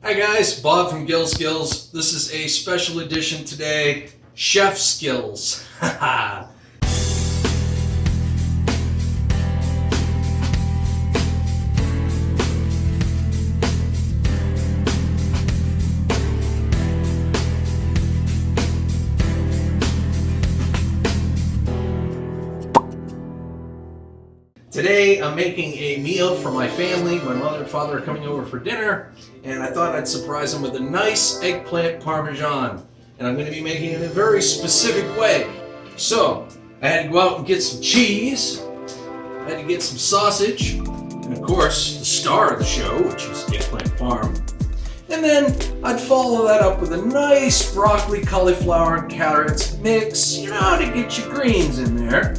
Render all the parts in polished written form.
Hi guys, Bob from Gil Skillz. This is a special edition today, Chef Skills. Haha. Today I'm making a meal for my family. My mother and father are coming over for dinner, and I thought I'd surprise them with a nice eggplant parmesan. And I'm going to be making it in a very specific way. So I had to go out and get some cheese, I had to get some sausage, and of course the star of the show, which is eggplant parm. And then I'd follow that up with a nice broccoli, cauliflower, and carrots mix, you know, to get your greens in there.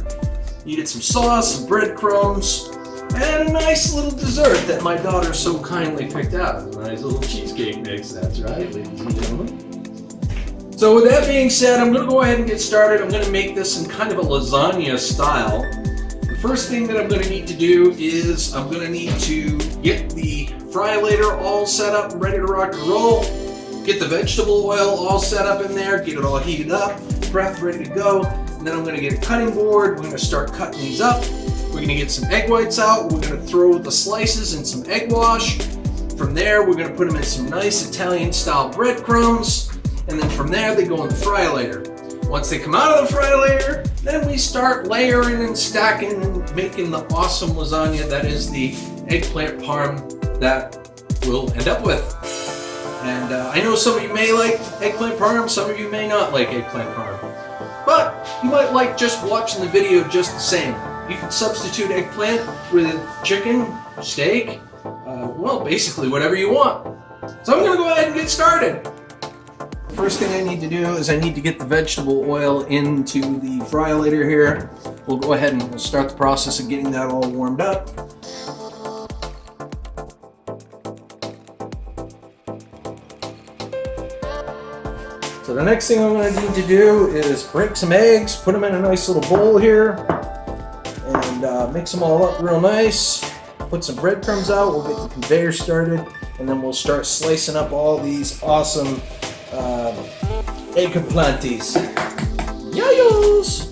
You get some sauce, some breadcrumbs, and a nice little dessert that my daughter so kindly picked out. A nice little cheesecake mix, that's right, ladies and gentlemen. So with that being said, I'm going to go ahead and get started. I'm going to make this in kind of a lasagna style. The first thing that I'm going to need to do is I'm going to need to get the fry-later all set up and ready to rock and roll. Get the vegetable oil all set up in there, get it all heated up, prepped, ready to go. And then I'm going to get a cutting board. We're going to start cutting these up. We're going to get some egg whites out. We're going to throw the slices in some egg wash. From there, we're going to put them in some nice Italian style breadcrumbs. And then from there, they go in the fry-later. Once they come out of the fry-later, then we start layering and stacking and making the awesome lasagna that is the eggplant parm that we'll end up with. And I know some of you may like eggplant parm, some of you may not like eggplant parm. But you might like just watching the video just the same. You can substitute eggplant with chicken, steak, well, basically whatever you want. So I'm going to go ahead and get started. First thing I need to do is I need to get the vegetable oil into the fry-later here. We'll go ahead and we'll start the process of getting that all warmed up. So the next thing I'm going to need to do is break some eggs, put them in a nice little bowl here, and mix them all up real nice. Put some breadcrumbs out, we'll get the conveyor started, and then we'll start slicing up all these awesome eggplanties. Yayos!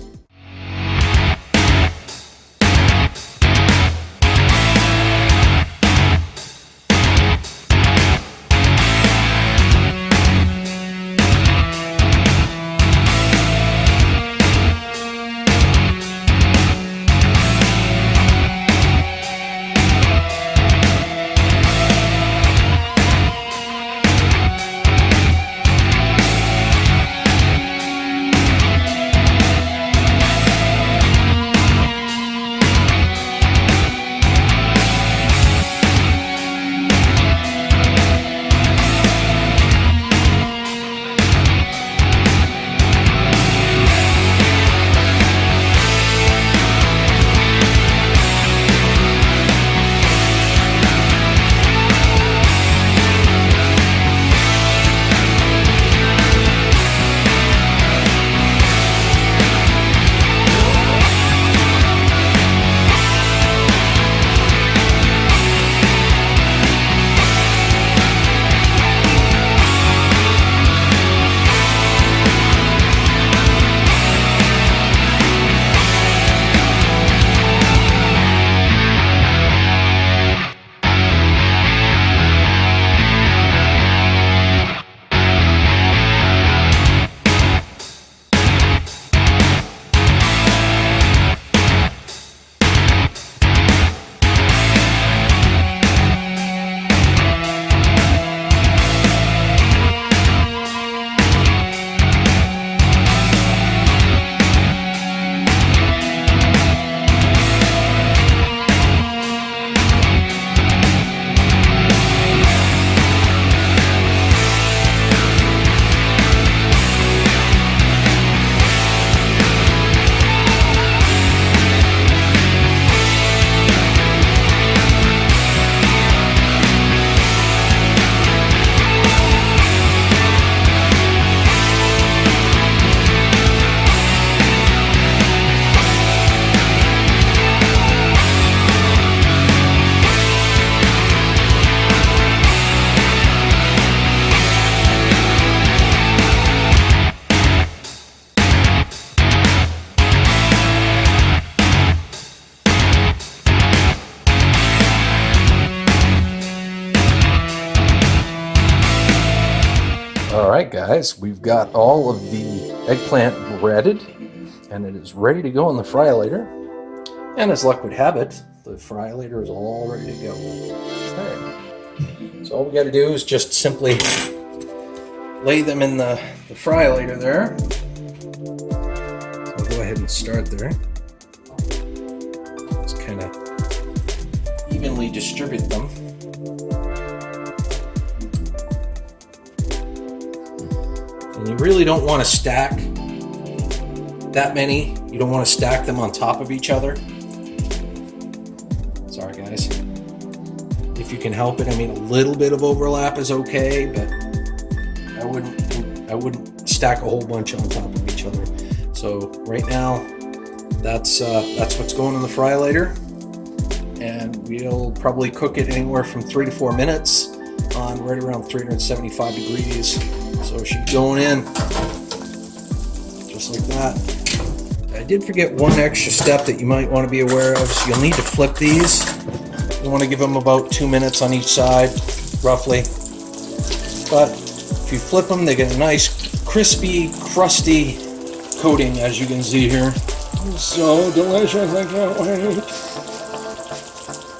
All right, guys, we've got all of the eggplant breaded, and it is ready to go in the fry-later. And as luck would have it, the fry-later is all ready to go. Okay. So all we got to do is just simply lay them in the fry-later there. So I'll go ahead and start there. Just kind of evenly distribute them. And you really don't want to stack that many. You don't want to stack them on top of each other. Sorry, guys. If you can help it, I mean, a little bit of overlap is okay, but I wouldn't stack a whole bunch on top of each other. So right now, that's what's going in the fry-later, and we'll probably cook it anywhere from 3 to 4 minutes on right around 375 degrees. So she's going in just like that. I did forget one extra step that you might want to be aware of. So you'll need to flip these. You want to give them about 2 minutes on each side, roughly. But if you flip them, they get a nice, crispy, crusty coating, as you can see here. So delicious, I can't wait.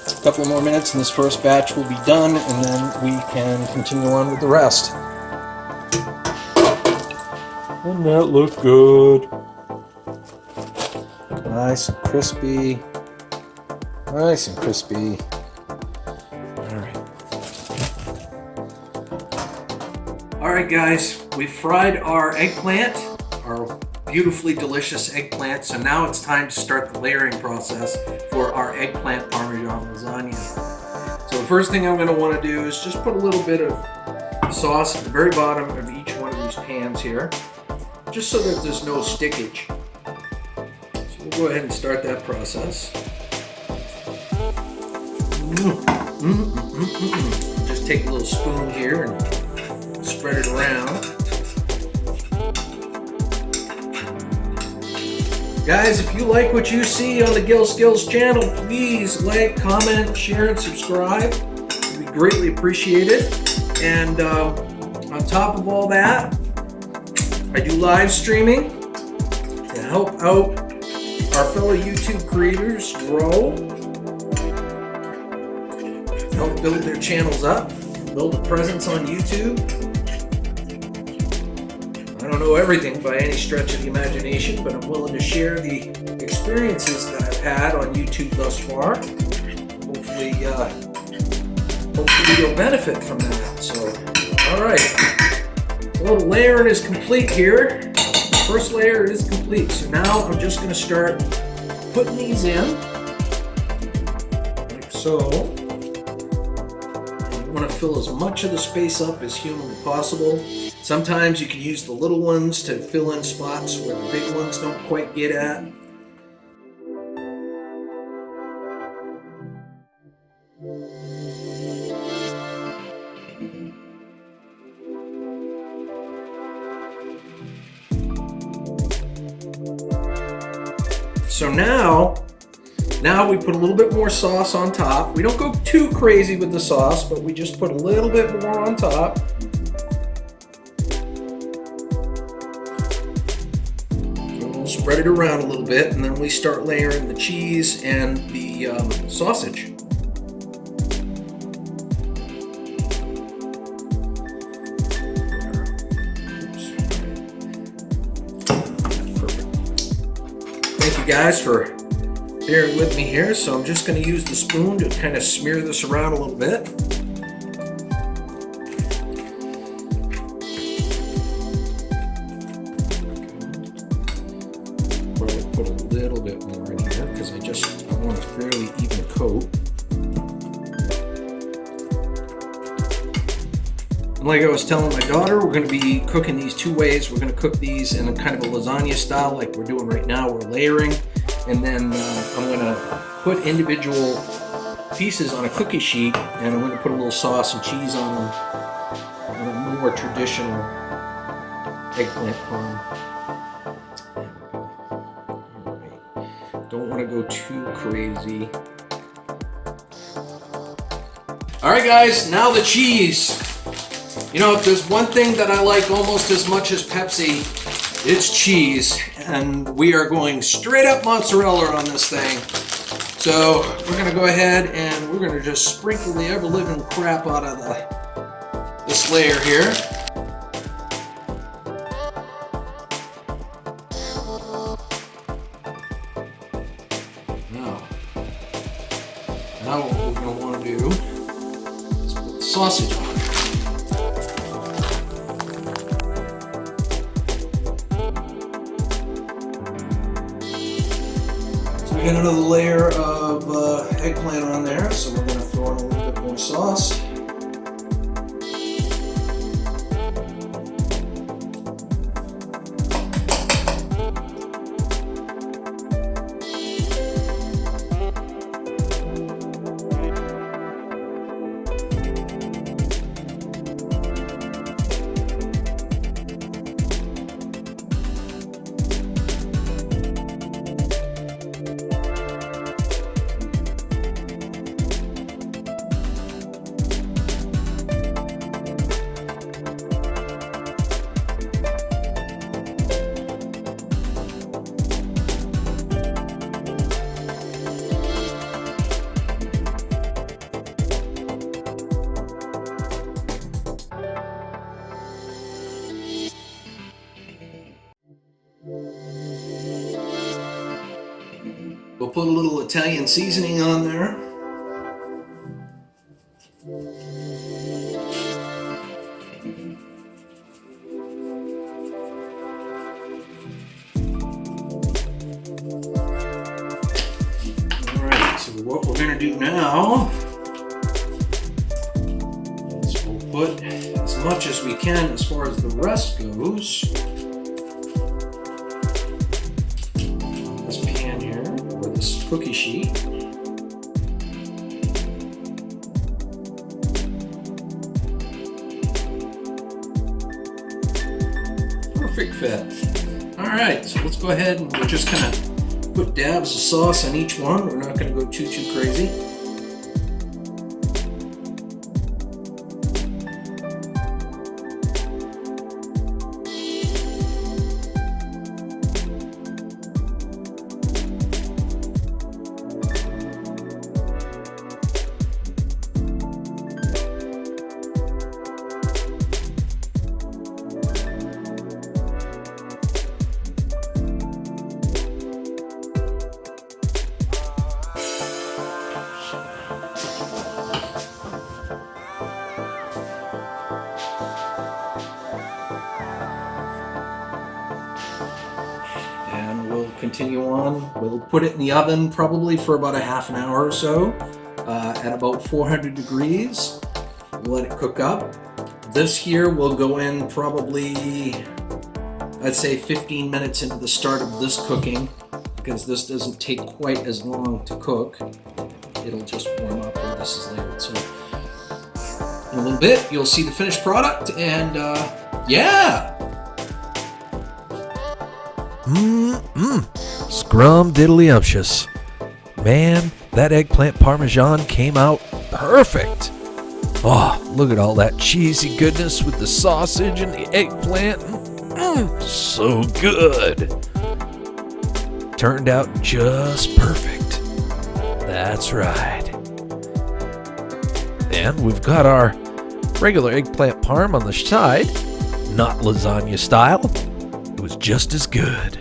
A couple more minutes and this first batch will be done, and then we can continue on with the rest. Doesn't that look good? Nice and crispy. Nice and crispy. Alright. Alright, guys, we fried our eggplant, our beautifully delicious eggplant. So now it's time to start the layering process for our eggplant parmesan lasagna. So the first thing I'm going to want to do is just put a little bit of sauce at the very bottom of each one of these pans here, just so that there's no stickage. So we'll go ahead and start that process. Just take a little spoon here and spread it around. Guys, if you like what you see on the Gil Skillz channel, please like, comment, share, and subscribe. It would be greatly appreciated. And on top of all that, I do live streaming to help out our fellow YouTube creators grow, help build their channels up, build a presence on YouTube. I don't know everything by any stretch of the imagination, but I'm willing to share the experiences that I've had on YouTube thus far. Hopefully you'll benefit from that. So, all right. So the layering is complete here. The first layer is complete. So now I'm just going to start putting these in, like so. You want to fill as much of the space up as humanly possible. Sometimes you can use the little ones to fill in spots where the big ones don't quite get at. So now we put a little bit more sauce on top. We don't go too crazy with the sauce, but we just put a little bit more on top. Spread it around a little bit, and then we start layering the cheese and the sausage. Perfect. Thank you guys for bearing with me here. So I'm just going to use the spoon to kind of smear this around a little bit. Put a little bit more in here because I want a fairly even coat. And like I was telling my daughter, we're going to be cooking these two ways. We're going to cook these in a kind of a lasagna style like we're doing right now. We're layering, and then I'm going to put individual pieces on a cookie sheet, and I'm going to put a little sauce and cheese on them on a more traditional eggplant parm. Don't want to go too crazy. All right, guys, now the cheese. You know, if there's one thing that I like almost as much as Pepsi, it's cheese. And we are going straight up mozzarella on this thing. So we're gonna go ahead and we're gonna just sprinkle the ever-living crap out of this layer here. Now what we're going to want to do is put the sausage on. So we got another layer of eggplant on there, so we're going to throw in a little bit more sauce. We'll put a little Italian seasoning on there. Alright, so what we're going to do now is we'll put as much as we can as far as the rest goes. Cookie sheet. Perfect fit. All right, so let's go ahead and we'll just kind of put dabs of sauce on each one. We're not going to go too crazy. Continue on. We'll put it in the oven probably for about a half an hour or so at about 400 degrees. We'll let it cook up. This here will go in probably, I'd say 15 minutes into the start of this cooking, because this doesn't take quite as long to cook. It'll just warm up when this is labeled. So in a little bit, you'll see the finished product, and yeah. Scrum-diddly-umptious. Man, that eggplant parmesan came out perfect. Oh, look at all that cheesy goodness with the sausage and the eggplant. So good. Turned out just perfect. That's right. And we've got our regular eggplant parm on the side. Not lasagna style. It was just as good.